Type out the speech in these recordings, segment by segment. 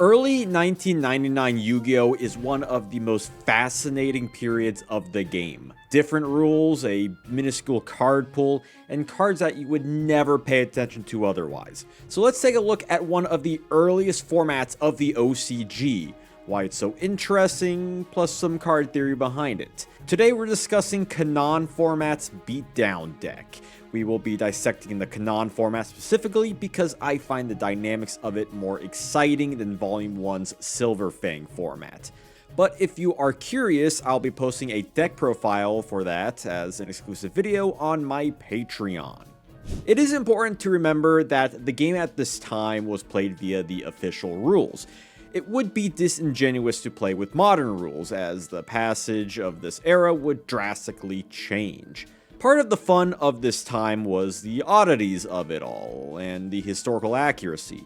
Early 1999 Yu-Gi-Oh! Is one of the most fascinating periods of the game. Different rules, a minuscule card pool, and cards that you would never pay attention to otherwise. So let's take a look at one of the earliest formats of the OCG, why it's so interesting, plus some card theory behind it. Today we're discussing Kanan format's beatdown deck. We will be dissecting the Kanan format specifically because I find the dynamics of it more exciting than Volume 1's Silver Fang format. But if you are curious, I'll be posting a deck profile for that as an exclusive video on my Patreon. It is important to remember that the game at this time was played via the official rules. It would be disingenuous to play with modern rules, as the passage of this era would drastically change. Part of the fun of this time was the oddities of it all, and the historical accuracy.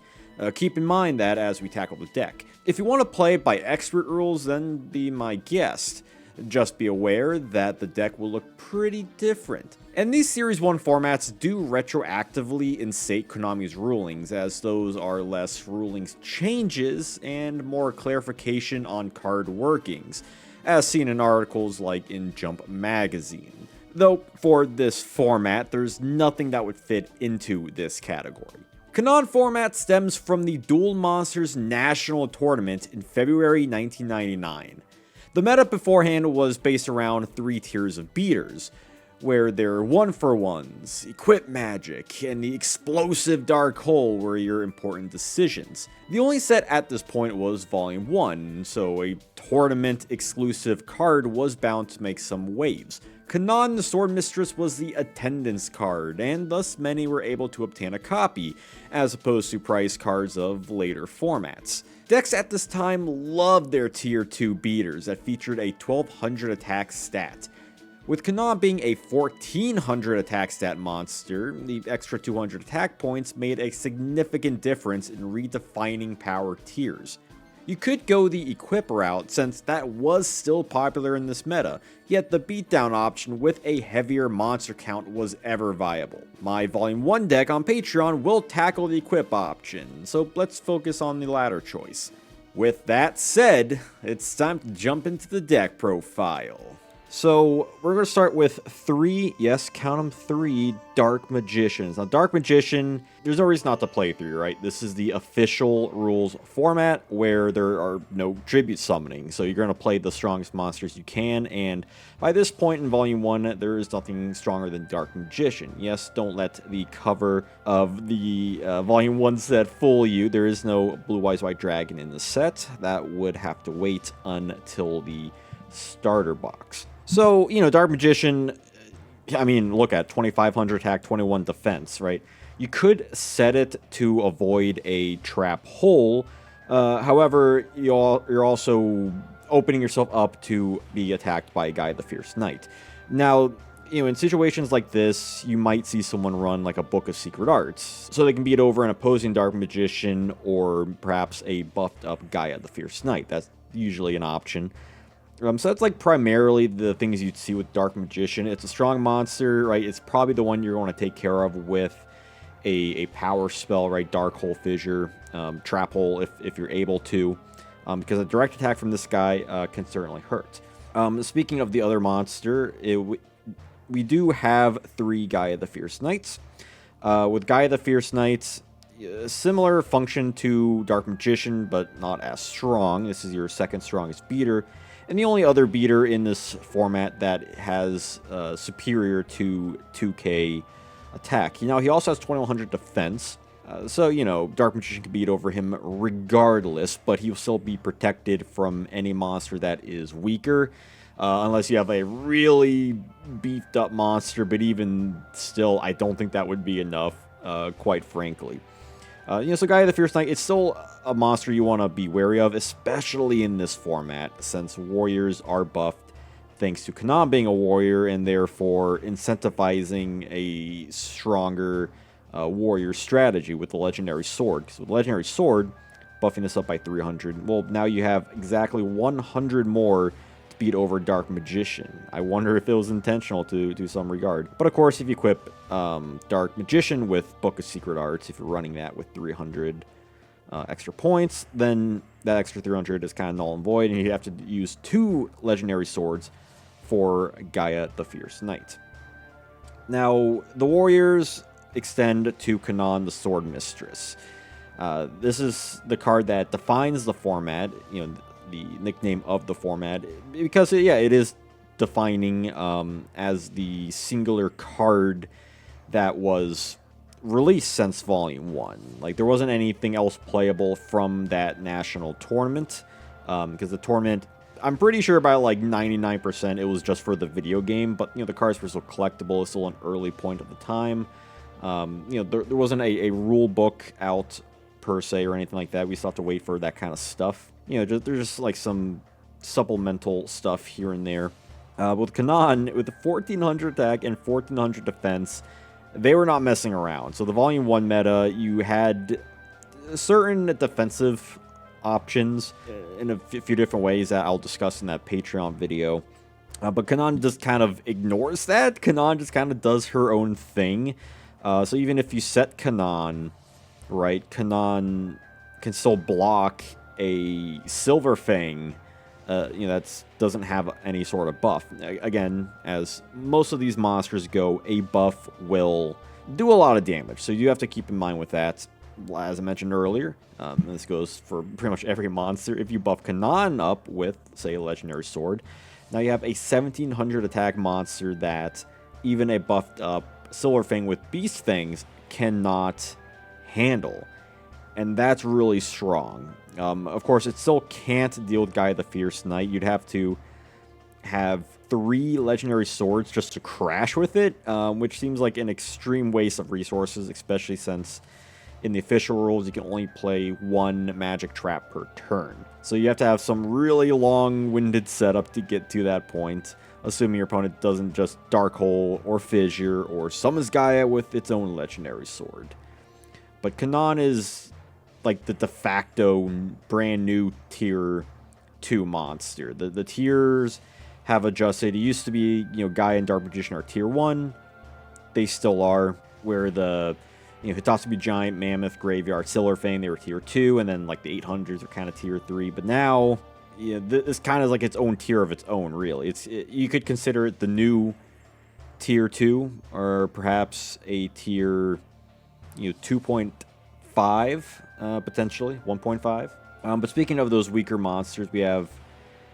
Keep in mind that as we tackle the deck. If you want to play by expert rules, then be my guest. Just be aware that the deck will look pretty different. And these Series 1 formats do retroactively instate Konami's rulings, as those are less rulings changes and more clarification on card workings, as seen in articles like in Jump magazine. Though, for this format, there's nothing that would fit into this category. Kanan format stems from the Duel Monsters National Tournament in February 1999. The meta beforehand was based around 3 tiers of beaters, where their 1-for-1s, Equip Magic, and the explosive Dark Hole were your important decisions. The only set at this point was Volume 1, so a tournament exclusive card was bound to make some waves. Kanan the Sword Mistress was the attendance card, and thus many were able to obtain a copy, as opposed to prize cards of later formats. Decks at this time loved their tier 2 beaters that featured a 1200 attack stat. With Kanan being a 1400 attack stat monster, the extra 200 attack points made a significant difference in redefining power tiers. You could go the equip route since that was still popular in this meta, yet the beatdown option with a heavier monster count was ever viable. My Volume 1 deck on Patreon will tackle the equip option, so let's focus on the latter choice. With that said, it's time to jump into the deck profile. So, we're going to start with 3, yes, count them 3, Dark Magicians. Now, Dark Magician, there's no reason not to play through, right? This is the official rules format where there are no tribute summoning. So, you're going to play the strongest monsters you can, and by this point in Volume 1, there is nothing stronger than Dark Magician. Yes, don't let the cover of the Volume 1 set fool you. There is no Blue Eyes White Dragon in the set. That would have to wait until the starter box. So, Dark Magician, I mean, look at 2500 attack, 21 defense, right? You could set it to avoid a trap hole. However, you're also opening yourself up to be attacked by a guy, the Fierce Knight. Now, in situations like this, you might see someone run like a Book of Secret Arts, so they can beat over an opposing Dark Magician or perhaps a buffed up Gaia, the Fierce Knight. That's usually an option. So that's like primarily the things you'd see with Dark Magician. It's a strong monster, right? It's probably the one you're going to take care of with a power spell, right? Dark Hole Fissure, Trap Hole if you're able to, because a direct attack from this guy can certainly hurt. Speaking of the other monster, we do have 3 Gaia the Fierce Knights. With Gaia the Fierce Knights, similar function to Dark Magician, but not as strong. This is your second strongest beater. And the only other beater in this format that has superior to 2k attack. He also has 2100 defense. So, Dark Magician can beat over him regardless, but he'll still be protected from any monster that is weaker. Unless you have a really beefed up monster, but even still, I don't think that would be enough, quite frankly. So Gaia the Fierce Knight, it's still a monster you want to be wary of, especially in this format, since warriors are buffed thanks to Kanan being a warrior, and therefore incentivizing a stronger warrior strategy with the Legendary Sword. Because with the Legendary Sword, buffing this up by 300, well, now you have exactly 100 more to beat over Dark Magician. I wonder if it was intentional to some regard. But of course, if you equip Dark Magician with Book of Secret Arts, if you're running that with 300 extra points, then that extra 300 is kind of null and void, and you have to use 2 legendary swords for Gaia the Fierce Knight. Now, the warriors extend to Kanan the Sword Mistress. This is the card that defines the format, you know, the nickname of the format, because it is defining as the singular card that was released since Volume 1. Like, there wasn't anything else playable from that national tournament, because the tournament, I'm pretty sure by like 99% it was just for the video game, but, you know, the cards were still collectible. It's still an early point of the time. You know, there wasn't a rule book out per se or anything like that. We still have to wait for that kind of stuff. You know, there's just like some supplemental stuff here and there. With Kanan, with the 1400 attack and 1400 defense, they were not messing around. So the Volume 1 meta, you had certain defensive options in a few different ways that I'll discuss in that Patreon video. But Kanan just kind of ignores that. Kanan just kind of does her own thing. So even if you set Kanan, right, Kanan can still block a Silver Fang, you know, that doesn't have any sort of buff. Again, as most of these monsters go, a buff will do a lot of damage. So you have to keep in mind with that. As I mentioned earlier, this goes for pretty much every monster. If you buff Kanan up with, say, a legendary sword, now you have a 1700 attack monster that even a buffed up Silver Fang with Beast Fangs cannot handle. And that's really strong. Of course, it still can't deal with Gaia the Fierce Knight. You'd have to have 3 legendary swords just to crash with it, which seems like an extreme waste of resources, especially since in the official rules you can only play 1 magic trap per turn. So you have to have some really long-winded setup to get to that point, assuming your opponent doesn't just Dark Hole or Fissure or summons Gaia with its own legendary sword. But Kanan is like the de facto brand new tier 2 monster. The tiers have adjusted. It used to be, you know, Gaia and Dark Magician are tier 1. They still are. Where the, you know, Hitatsumi Giant, Mammoth, Graveyard, Silver Fang, they were tier 2, and then like the 800s are kind of tier 3. But now, yeah, this kind of like its own tier of its own, really. You could consider it the new tier 2, or perhaps a tier, you know, 2.5, potentially 1.5. But speaking of those weaker monsters, we have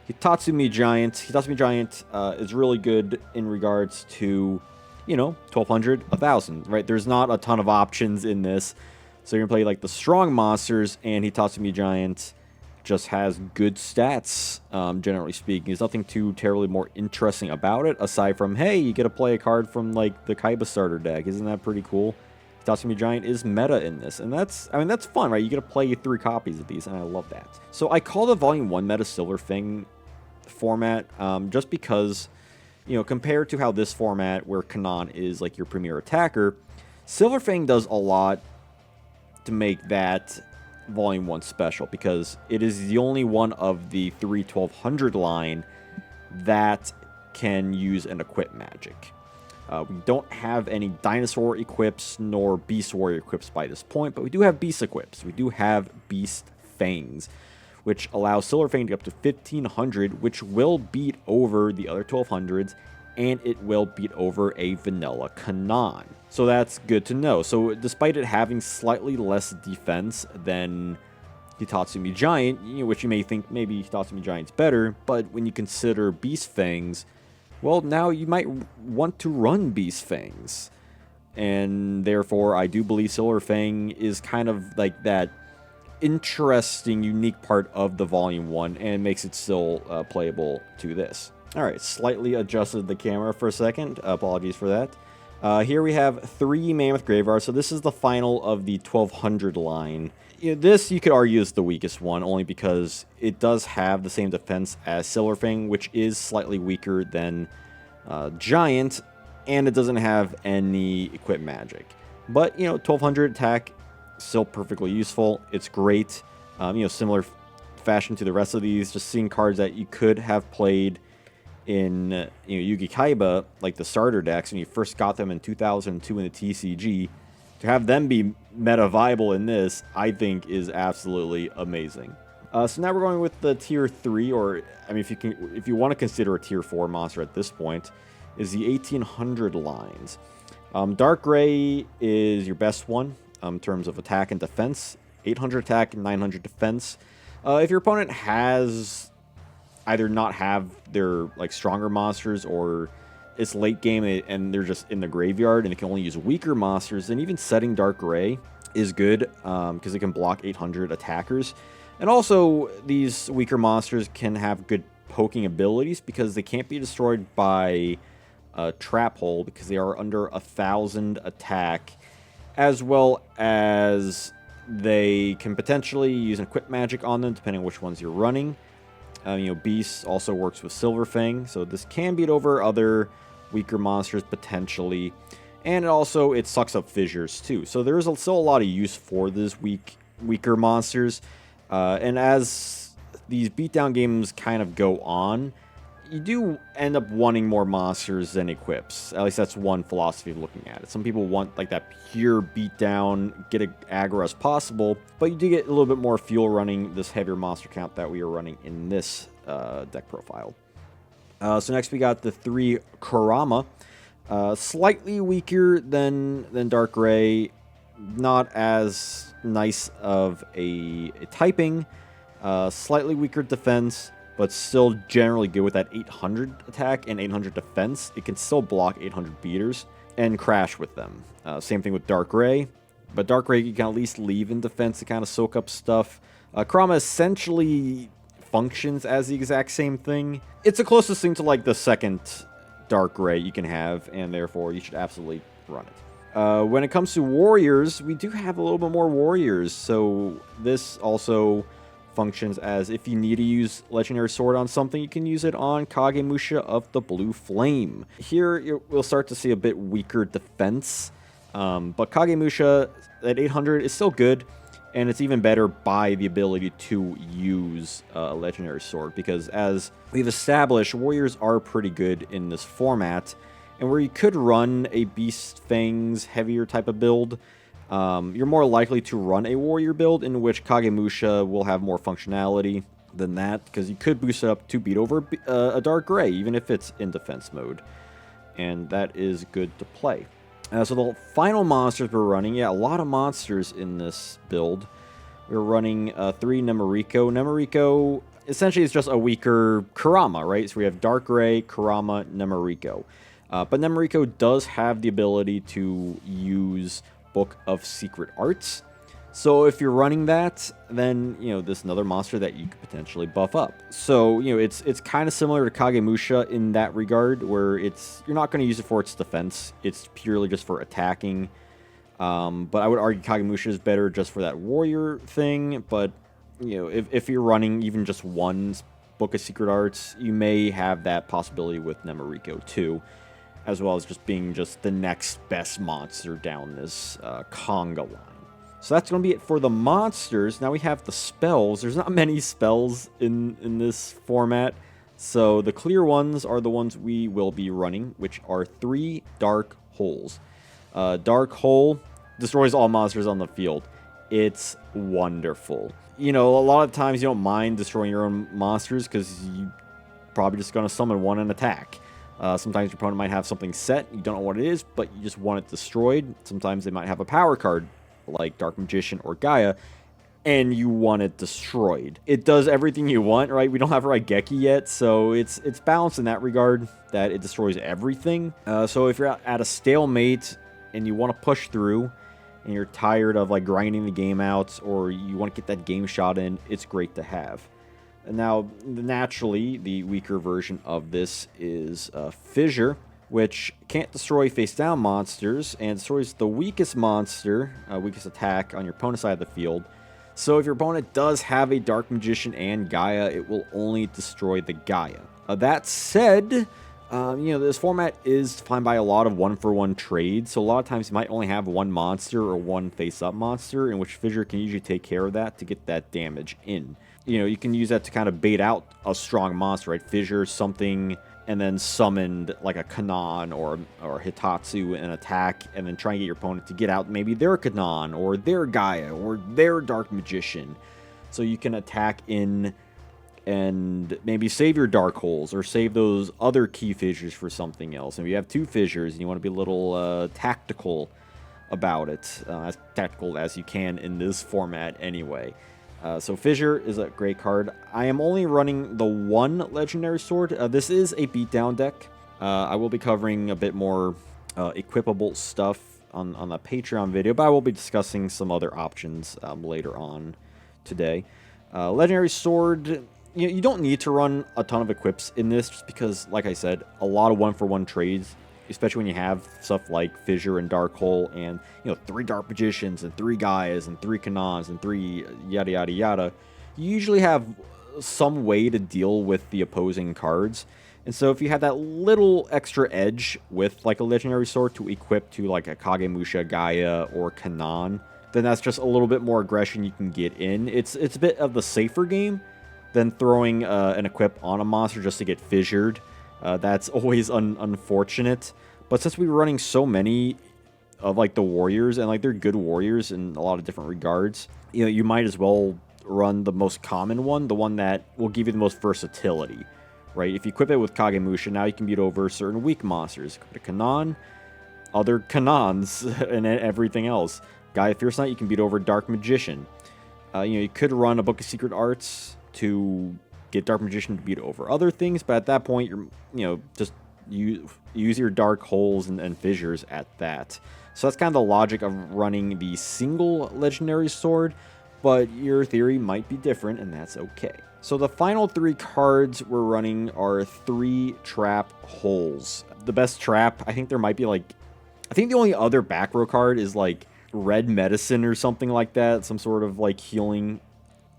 Hitatsumi Giant. Hitatsumi Giant is really good in regards to, you know, 1200, 1000, right? There's not a ton of options in this. So you're going to play like the strong monsters, and Hitatsumi Giant just has good stats, generally speaking. There's nothing too terribly more interesting about it, aside from, hey, you get to play a card from like the Kaiba starter deck. Isn't that pretty cool? Hitatsumi Giant is meta in this, and that's fun, right? You get to play 3 copies of these, and I love that. So I call the Volume 1 meta Silver Fang format, just because, you know, compared to how this format, where Kanan is like your premier attacker, Silver Fang does a lot to make that Volume 1 special, because it is the only one of the 3 1200 line that can use an equip magic. We don't have any Dinosaur equips nor Beast Warrior equips by this point, but we do have Beast equips. We do have Beast Fangs, which allows Silver Fang to get up to 1500, which will beat over the other 1200s, and it will beat over a vanilla Kanan. So that's good to know. So despite it having slightly less defense than Hitatsumi Giant, you know, which you may think maybe Hitatsumi Giant's better, but when you consider Beast Fangs, well, now you might want to run Beast Fangs. And therefore, I do believe Silver Fang is kind of like that interesting, unique part of the Volume 1, and makes it still playable to this. Alright, slightly adjusted the camera for a second. Apologies for that. Here we have 3 Mammoth Graveyards. So this is the final of the 1200 line. This, you could argue, is the weakest one, only because it does have the same defense as Silver Fang, which is slightly weaker than Giant, and it doesn't have any equip magic. But, you know, 1200 attack, still perfectly useful. It's great. You know, similar fashion to the rest of these, just seeing cards that you could have played in, you know, Yugi Kaiba, like the starter decks, when you first got them in 2002 in the TCG, to have them be meta viable in this, I think is absolutely amazing. So now we're going with the tier 3, or I mean, if you want to consider a tier 4 monster at this point, is the 1800 lines. Dark Gray is your best one in terms of attack and defense. 800 attack and 900 defense. If your opponent has either not have their like stronger monsters, or it's late game and they're just in the graveyard and they can only use weaker monsters, then even setting Dark Gray is good because it can block 800 attackers. And also, these weaker monsters can have good poking abilities because they can't be destroyed by a trap hole because they are under 1,000 attack, as well as they can potentially use an equip magic on them depending on which ones you're running. Beast also works with Silverfang, so this can beat over other weaker monsters potentially. And also, it sucks up fissures too. So there is still a lot of use for these weaker monsters. And as these beatdown games kind of go on, you do end up wanting more monsters than equips. At least that's one philosophy of looking at it. Some people want like that pure beatdown, get as aggro as possible, but you do get a little bit more fuel running this heavier monster count that we are running in this deck profile. So next we got the 3 Kurama. Slightly weaker than Dark Gray, not as nice of a typing, slightly weaker defense, but still generally good with that 800 attack and 800 defense. It can still block 800 beaters and crash with them. Same thing with Dark Gray, but Dark Gray you can at least leave in defense to kind of soak up stuff. Kurama essentially functions as the exact same thing. It's the closest thing to like the second Dark Gray you can have, and therefore you should absolutely run it. When it comes to warriors, we do have a little bit more warriors, so this also functions as if you need to use Legendary Sword on something, you can use it on Kagemusha of the Blue Flame. Here, we'll start to see a bit weaker defense, but Kagemusha at 800 is still good, and it's even better by the ability to use a Legendary Sword, because as we've established, warriors are pretty good in this format, and where you could run a Beast Fangs heavier type of build, you're more likely to run a warrior build in which Kagemusha will have more functionality than that, because you could boost it up to beat over a Dark Gray, even if it's in defense mode. And that is good to play. So the final monsters we're running, a lot of monsters in this build. We're running 3 Nemuriko. Nemuriko essentially is just a weaker Kurama, right? So we have Dark Gray, Kurama, Nemuriko. But Nemuriko does have the ability to use Book of Secret Arts. So if you're running that, then, this is another monster that you could potentially buff up. So, it's kind of similar to Kagemusha in that regard, where you're not going to use it for its defense. It's purely just for attacking. But I would argue Kagemusha is better just for that warrior thing. But, if you're running even just one Book of Secret Arts, you may have that possibility with Nemuriko too, as well as just being the next best monster down this conga line. So that's going to be it for the monsters. Now we have the spells. There's not many spells in this format, so the clear ones are the ones we will be running, which are 3 Dark Holes. Dark Hole destroys all monsters on the field. It's wonderful. A lot of times you don't mind destroying your own monsters because you probably just going to summon one and attack. Sometimes your opponent might have something set, you don't know what it is, but you just want it destroyed. Sometimes they might have a power card, like Dark Magician or Gaia, and you want it destroyed. It does everything you want, right? We don't have Raigeki yet, so it's balanced in that regard, that it destroys everything. So if you're at a stalemate, and you want to push through, and you're tired of grinding the game out, or you want to get that game shot in, it's great to have. Now, naturally, the weaker version of this is Fissure, which can't destroy face-down monsters, and destroys the weakest monster, weakest attack on your opponent's side of the field. So if your opponent does have a Dark Magician and Gaia, it will only destroy the Gaia. That said, this format is defined by a lot of one-for-one trades, so a lot of times you might only have one monster or one face-up monster, in which Fissure can usually take care of that to get that damage in. You can use that to kind of bait out a strong monster, right? Fissure, something and then summoned like a Kanan or Hitatsu in an attack, and then try and get your opponent to get out maybe their Kanan or their Gaia or their Dark Magician. So you can attack in and maybe save your Dark Holes or save those other key fissures for something else. And if you have 2 fissures and you want to be a little tactical about it, as tactical as you can in this format anyway. So Fissure is a great card. I am only running the 1 Legendary Sword. This is a beatdown deck. I will be covering a bit more equipable stuff on the Patreon video, but I will be discussing some other options later on today. Legendary Sword, you don't need to run a ton of equips in this, just because, like I said, a lot of 1-for-1 trades, especially when you have stuff like Fissure and Dark Hole and, 3 Dark Magicians and 3 Gaias and 3 Kanans and 3 yada yada yada. You usually have some way to deal with the opposing cards. And so if you have that little extra edge with like a Legendary Sword to equip to like a Kagemusha, Gaia, or Kanan, then that's just a little bit more aggression you can get in. It's a bit of the safer game than throwing an equip on a monster just to get fissured. That's always unfortunate. But since we were running so many of like the warriors, and like they're good warriors in a lot of different regards, you might as well run the most common one, the one that will give you the most versatility, right? If you equip it with Kagemusha, now you can beat over certain weak monsters. Equip a Kanan, other Kanans, and everything else. Gaia Fierce Knight, you can beat over Dark Magician. You could run a Book of Secret Arts to get Dark Magician to beat over other things, but at that point, you're, just use your Dark Holes and Fissures at that. So that's kind of the logic of running the single Legendary Sword, but your theory might be different, and that's okay. So the final 3 cards we're running are 3 Trap Holes. The best trap, I think there might be like, I think the only other back row card is like Red Medicine or something like that, some sort of like healing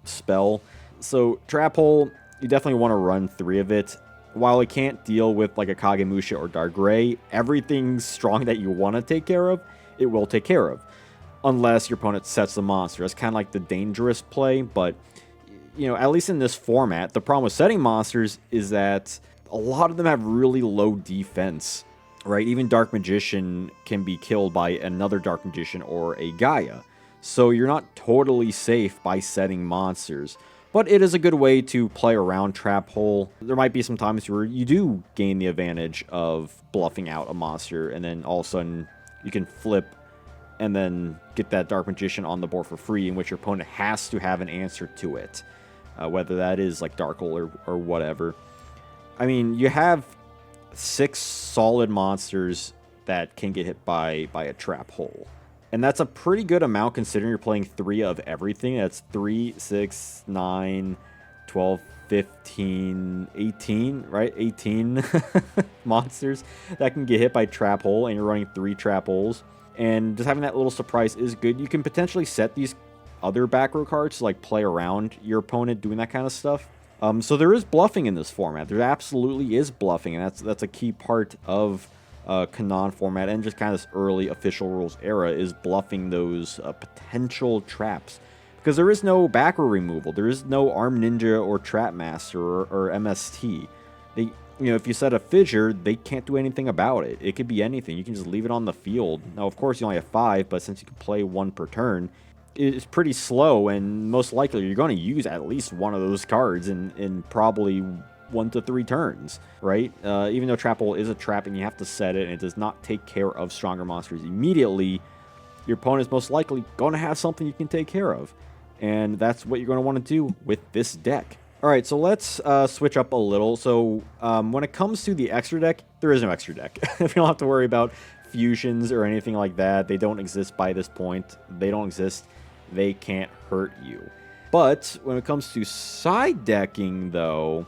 spell. So Trap Hole, you definitely want to run 3 of it. While it can't deal with like a Kagemusha or Dark Gray, everything strong that you want to take care of, it will take care of. Unless your opponent sets the monster. That's kind of like the dangerous play, but at least in this format, the problem with setting monsters is that a lot of them have really low defense, right? Even Dark Magician can be killed by another Dark Magician or a Gaia. So you're not totally safe by setting monsters. But it is a good way to play around Trap Hole. There might be some times where you do gain the advantage of bluffing out a monster, and then all of a sudden you can flip and then get that Dark Magician on the board for free, in which your opponent has to have an answer to it. Whether that is like Dark Hole or whatever. I mean, you have 6 solid monsters that can get hit by a Trap Hole. And that's a pretty good amount considering you're playing 3 of everything. That's 3, 6, 9, 12, 15, 18, right? 18 monsters that can get hit by Trap Hole, and you're running 3 Trap Holes. And just having that little surprise is good. You can potentially set these other back row cards to like play around your opponent doing that kind of stuff. So there is bluffing in this format. There absolutely is bluffing, and that's a key part of Kanan format, and just kind of this early official rules era is bluffing those potential traps, because there is no back row removal. There is no Arm Ninja or Trap Master or MST. They, if you set a fissure, they can't do anything about it. It could be anything. You can just leave it on the field. Now, of course, you only have 5, but since you can play 1 per turn, it's pretty slow, and most likely you're going to use at least one of those cards in probably 1 to 3 turns, right? Even though Trap Hole is a trap and you have to set it, and it does not take care of stronger monsters immediately, your opponent is most likely going to have something you can take care of. And that's what you're going to want to do with this deck. All right, so let's switch up a little. So when it comes to the extra deck, there is no extra deck. You don't have to worry about fusions or anything like that. They don't exist by this point. They don't exist. They can't hurt you. But when it comes to side decking, though,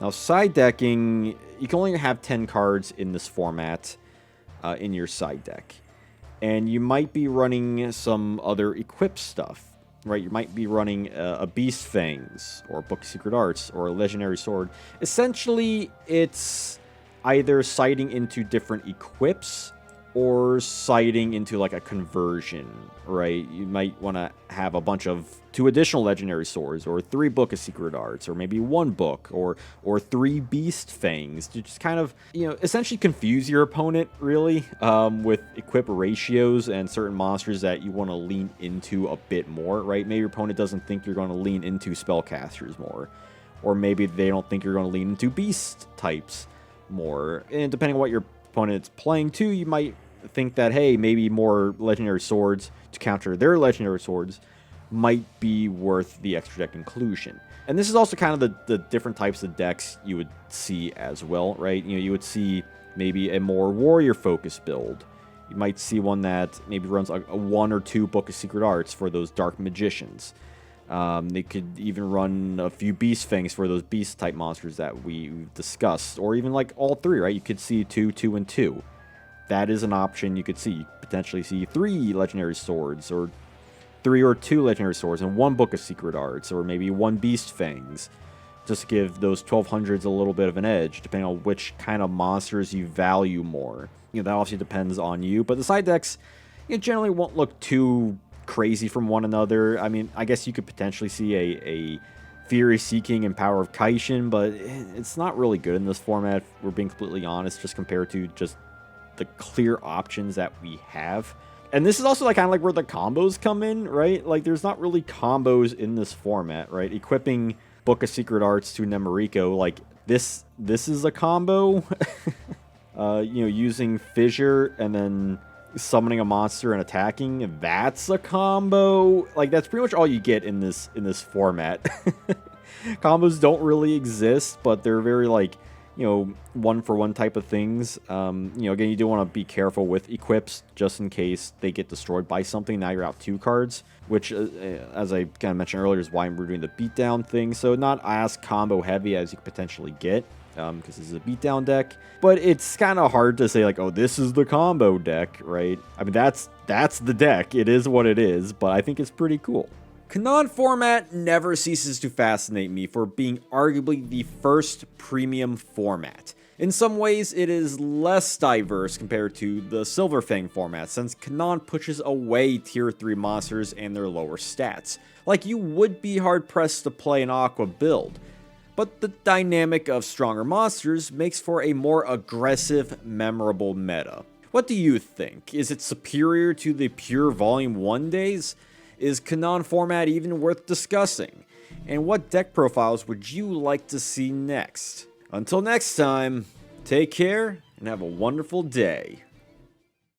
now side decking, you can only have 10 cards in this format in your side deck. And you might be running some other equip stuff, right? You might be running a Beast Fangs, or Book of Secret Arts, or a Legendary Sword. Essentially, it's either siding into different equips, or sighting into like a conversion, right? You might want to have a bunch of 2 additional legendary swords, or 3 book of secret arts, or maybe 1 book, or 3 beast fangs to just kind of, essentially confuse your opponent, really, with equip ratios and certain monsters that you want to lean into a bit more, right? Maybe your opponent doesn't think you're going to lean into spellcasters more, or maybe they don't think you're going to lean into beast types more, and depending on what your opponent's playing too, you might think that, hey, maybe more legendary swords to counter their legendary swords might be worth the extra deck inclusion. And this is also kind of the different types of decks you would see as well, right? You would see maybe a more warrior focused build. You might see one that maybe runs a 1 or 2 book of secret arts for those dark magicians. They could even run a few beast fangs for those beast type monsters that we've discussed, or even like all 3, right? You could see 2, 2, and 2. That is an option you could see. You could potentially see 3 legendary swords, or 3 or 2 legendary swords, and 1 book of secret arts, or maybe 1 beast fangs, just to give those 1200s a little bit of an edge, depending on which kind of monsters you value more. That obviously depends on you, but the side decks, generally won't look too crazy from one another. I mean, I guess you could potentially see a Fury Seeking and Power of Kaishin, but it's not really good in this format, if we're being completely honest, just compared to just the clear options that we have. And this is also like kind of like where the combos come in, right? Like, there's not really combos in this format, right? Equipping Book of Secret Arts to Nemoriko, like this is a combo. Using Fissure and then summoning a monster and attacking, that's a combo. Like, that's pretty much all you get in this format. Combos don't really exist, but they're very like, 1-for-1 type of things. Again, you do want to be careful with equips just in case they get destroyed by something. Now you're out 2 cards, which, as I kind of mentioned earlier, is why we're doing the beatdown thing. So not as combo heavy as you could potentially get, because this is a beatdown deck. But it's kind of hard to say like, oh, this is the combo deck, right? I mean, that's the deck. It is what it is, but I think it's pretty cool. Kanan format never ceases to fascinate me for being arguably the first premium format. In some ways, it is less diverse compared to the Silver Fang format, since Kanan pushes away tier 3 monsters and their lower stats. Like, you would be hard pressed to play an Aqua build. But the dynamic of stronger monsters makes for a more aggressive, memorable meta. What do you think? Is it superior to the pure Volume 1 days? Is Kanan format even worth discussing? And what deck profiles would you like to see next? Until next time, take care and have a wonderful day.